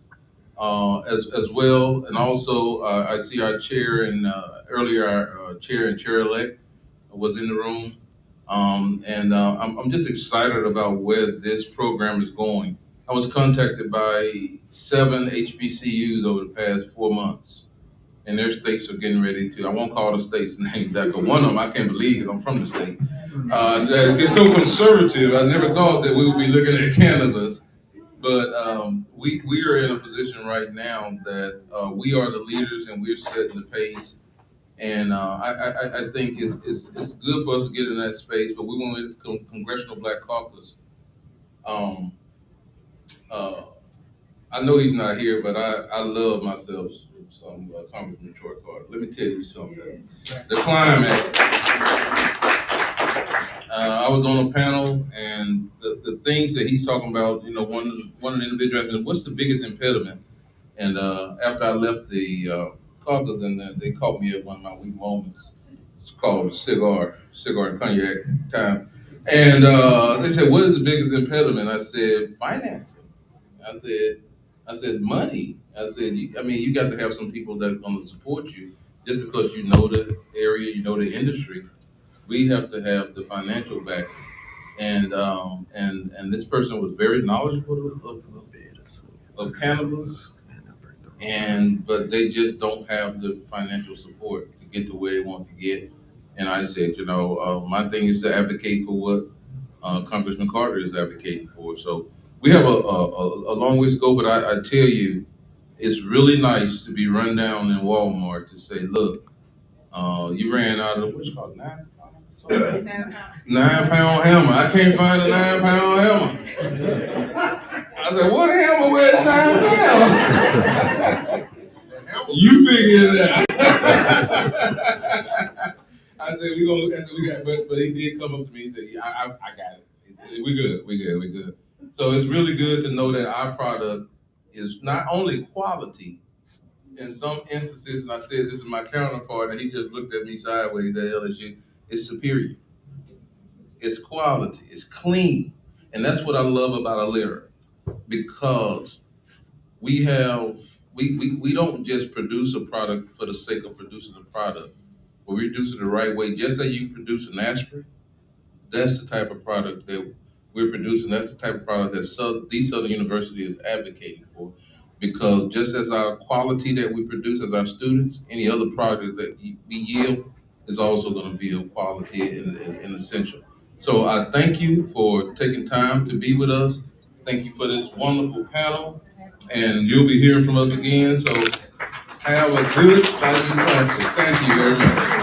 as well. And also I see our chair and earlier our chair and chair-elect was in the room. I'm just excited about where this program is going. I was contacted by 7 HBCUs over the past 4 months, and their states are getting ready to. I won't call the states names, but one of them I can't believe because I'm from the state. It's so conservative. I never thought that we would be looking at cannabis, but we are in a position right now that we are the leaders and we're setting the pace. And I think it's good for us to get in that space, but we want to Congressional Black Caucus. Um, uh, I know he's not here, but I love myself some Congressman Troy Carter. Let me tell you something. The climate. I was on a panel, and the things that he's talking about. You know, one of the individuals asked me, "What's the biggest impediment?" And after I left the caucus, and they caught me at one of my weak moments. It's called cigar and cognac time. And they said, "What is the biggest impediment?" I said, "Financing." I said, money. I said, you got to have some people that are going to support you just because you know the area, you know the industry. We have to have the financial backing. And this person was very knowledgeable of cannabis, but they just don't have the financial support to get to where they want to get. And I said, my thing is to advocate for what Congressman Carter is advocating for. So we have a long ways to go, but I tell you, it's really nice to be run down in Walmart to say, look, you ran out of what's called 9 pound? 9 pound hammer. I can't find a 9 pound hammer. I said, what hammer weighs 9 pounds? You figure it out. I said, we got, but he did come up to me and say, yeah, I got it. We good. So it's really good to know that our product is not only quality, in some instances, and I said this is my counterpart, and he just looked at me sideways at LSU, it's superior. It's quality, it's clean. And that's what I love about Alera, because we don't just produce a product for the sake of producing a product, but we produce it the right way. Just as you produce an aspirin, that's the type of product that we're producing. That's the type of product that the Southern University is advocating for. Because just as our quality that we produce as our students, any other product that we yield is also going to be of quality and essential. So I thank you for taking time to be with us. Thank you for this wonderful panel. And you'll be hearing from us again. So have a good, Classic. Thank you very much.